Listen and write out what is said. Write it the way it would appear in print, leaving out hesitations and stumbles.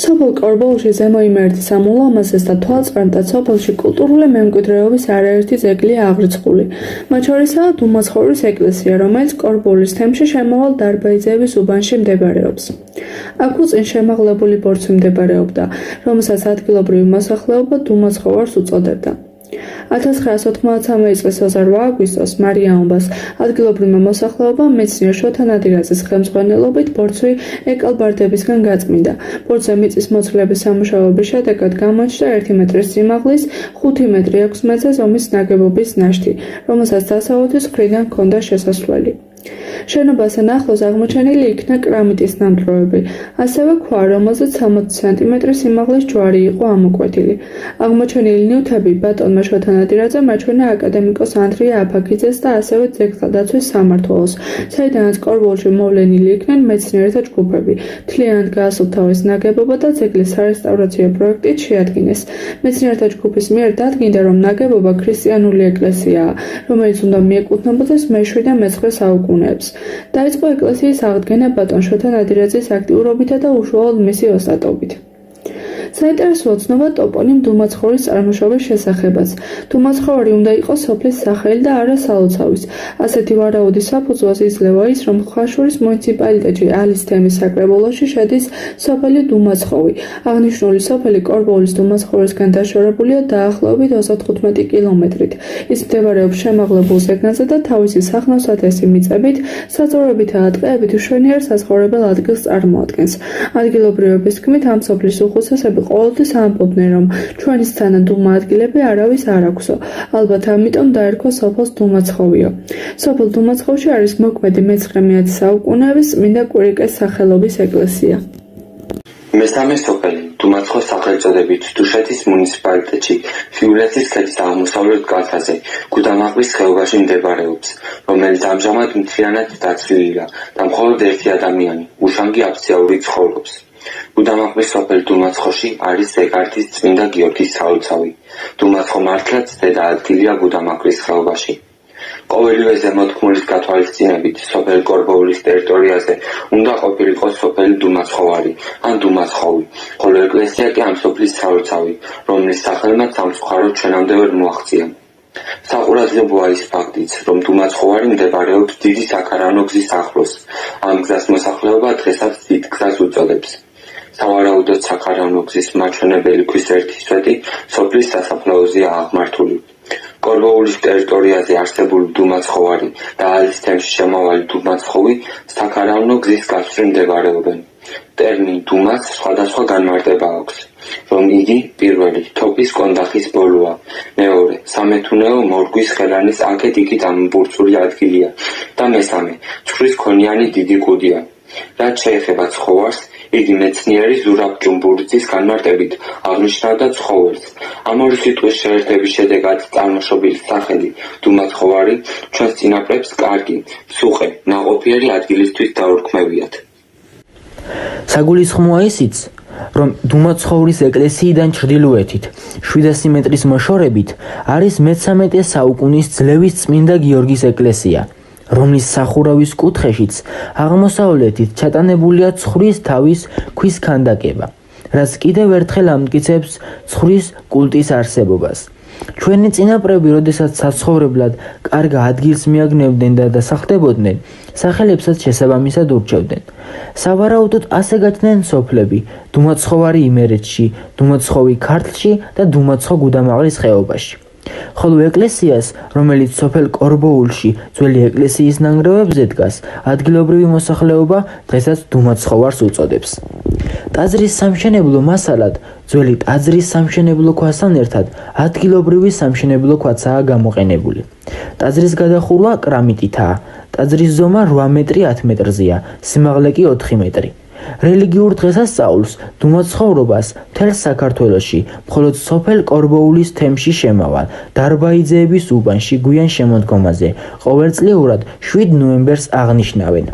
სოფელ კორბოულში ზემო იმერეთის ამ ულამაზეს და თვალწარმტად სოფელში კულტურული მემკვიდრეობის არაერთი ძეგლია აღრიცხული. მათ შორისაა დუმაცხოვრის ეკლესია, რომელიც კორბოულის თემში შემავალ დარბაიძეების უბანში მდებარეობს. აქ უწინ შემაღლებული ბორცვი მდებარეობდა, რომელსაც ადგილობრივი მოსახლეობა დუმაცხოვარს უწოდებდა. 1993 წლის 28 აგვისტოს მარიამობას ადგილობრივმა მოსახლეობამ მეცნიერ შოთა ნადირაძის ხელმძღვანელობით ბორცვი ეკალბარდებისგან გაწმინდა. ბორცვზე მიწის მოცვლების სამუშაოების შედეგად გამოჩნდა 1 მეტრის სიმაღლის, 5 მეტრი 6 მეტრზე ზომის ნაგებობის ნაშთი, რომელსაც დასავლეთის მხრიდან ჰქონდა შესასვლელი. შენობასთან ახლოს აღმოჩენილი იქნა კრამიტის ნამტვრევები, ასევე ქვა, რომელზეც 60 სანტიმეტრის სიმაღლის ჯვარი იყო ამოკვეთილი. აღმოჩენილი ნივთები ბატონმა შოთა ნადირაძემ აჩვენა აკადემიკოს ანდრია აფაქიძეს და ასევე ძეგლთა დაცვის სამმართველოს, საიდანაც კორბოულში მოვლენილი იქნენ მეცნიერთა ჯგუფები. მთლიანად გაასუფთავეს ნაგებობა და ძეგლის სარესტავრაციო პროექტით შეადგინეს. მეცნიერთა ჯგუფის მიერ დადგინდა, რომ ნაგებობა ქრისტიანული ეკლესიაა, რომელიც უნდა მიეკუთვნებოდეს მე-7 და მე-9 საუკუნეებს. დაიწყო ეკლესიის აღდგენა ბატონ შოთა ნადირაძის აქტიურობითა და უშუალოდ მისი ოსტატობით. საინტერესოა ცნობა ტოპონიმ დუმაცხოვრის წარმოშობის შესახებაც. დუმაცხოვარი უნდა იყოს სოფლის სახელი და არა სალოცავის. ასეთი ვარაუდი საფუძველს იძლევა ის, რომ ხაშურის მუნიციპალიტეტში ალის თემის საკრებულოში შედის სოფელი დუმაცხოვი. აღნიშნული სოფელი კორბოულის დუმაცხოვრისგან დაშორებულია დაახლოებით 35 კილომეტრით. ის მდებარეობს შემაღლებულ ზეგანზე და თავისი სახნავ-სათესი მიწებით, საძოვრებითა ტყეებით მშვენიერ საცხოვრებელ ადგილს წარმოადგენს. ადგილობრივების თქმით, ამ სოფლის უხუცესები ყოველთვის ამბობდნენ, რომ ჩვენისთანა დუმა ადგილები არავის არ აქვსო. ალბათ ამიტომ დაერქვა სოფელს დუმაცხოვიო. სოფელ დუმაცხოვში არის მოქმედი მე-19 საუკუნეების წმინდა კვირიკეს სახელობის ეკლესია. მესამე სოფელი დუმაცხოვ სახელწოდებით დუშეთის მუნიციპალიტეტში ფიულეთის ქედის აღმოსავლეთ კალთაზე გუდამაყრის ხეობაში მდებარეობს, რომელიც ამჟამად მთლიანად დაცლილია და მხოლოდ ერთი ადამიანი, უშანგი აფსიაური ცხოვრობს. გუდამაყრის სოფელ დუმაცხოვში არის ზეგართის წმინდა გიორგის სალოცავი. დუმაცხოვ მართლაც დედა ადგილია გუდამაყრის ხეობაში. ყოველივე ზემოთქმულის გათვალისწინებით სოფელ კორბოულის ტერიტორიაზე უნდა ყოფილიყო სოფელი დუმაცხოვარი ან დუმაცხოვი, ხოლო ეკლესია კი ამ სოფლის სალოცავი, რომლის სახელმა სამწუხაროდ ჩვენამდე ვერ მოაღწია. საყურადღებოა ის ფაქტიც, რომ დუმაცხოვარი მდებარეობს დიდი საქარავნო გზის ახლოს. ამ გზას მოსახლეობა დღესაც დიდ გზას უწოდებს. სავარაუდოდ საქარავნო გზის მაჩვენებელი ქვის ერთი სვეტი სოფლის სასაფლაოზეა აღმართული. კორბოულის ტერიტორიაზე არსებული დუმაცხოვარი და ალის თემში შემავალი დუმაცხოვი საქარავნო გზის გასწვრივ მდებარეობენ. ტერმინ დუმას სხვადასხვა განმარტება აქვს, რომ იგი პირველი თოფის კონდახის ბოლოა, მეორე სამეთუნეო მორგვის ხელანის აქეთ-იქით ამობურცული ადგილია და მესამე ცხვრის ქონიანი დიდი კუდია. რაც შეეხება ცხოვარს, იგი მეცნიერი ზურაბ ჯუმბურიძის განმარტებით აღნიშნავდა ცხოველს. ამ ორი სიტყვის შეერთების შედეგად წარმოშობილი სახელი დუმაცხოვარი ჩვენს წინაპრებს კარგი, სუყე, ნაყოფიერი ადგილისთვის დაურქმევიათ. საგულისხმოა ისიც, რომ დუმაცხოვრის ეკლესიიდან ჩრდილოეთით 700 მეტრის მოშორებით არის მე-13 საუკუნის ძლევის წმინდა გიორგის ეკლესია, რომლის სახურავის კუთხეშიც აღმოსავლეთით ჩატანებულია ცხვრის თავის ქვის ქანდაკება, რაც კიდევ ერთხელ ამტკიცებს ცხვრის კულტის არსებობას. ჩვენი წინაპრები, როდესაც საცხოვრებლად კარგ ადგილს მიაგნებდნენ და დასახლდებოდნენ, სახელებსაც შესაბამისად ურჩევდნენ. სავარაუდოდ ასე გაჩნდნენ სოფლები დუმაცხოვარი იმერეთში, დუმაცხოვი ქართლში და დუმაცხოვ გუდამაყრის ხეობაში. ხოლო ეკლესიას, რომელიც სოფელ კორბოულში ძველი ეკლესიის ნანგრევებზე დგას, ადგილობრივი მოსახლეობა დღესაც დუმაცხოვარს უწოდებს. ტაძრის სამშენებლო მასალად ძველი ტაძრის სამშენებლო ქვასთან ერთად ადგილობრივი სამშენებლო ქვაცაა გამოყენებული. ტაძრის გადახურვა კრამიტითაა. ტაძრის ზომა 8 მეტრი 10 მეტრზეა, სიმაღლე კი 4 მეტრი. რელიგიურ დღესასწაულს დუმაცხოვრობას მთელ საქართველოში, მხოლოდ სოფელ კორბოულის თემში შემავალ დარბაიძეების უბანში გვიან შემოდგომაზე ყოველწლიურად 7 ნოემბერს აღნიშნავენ.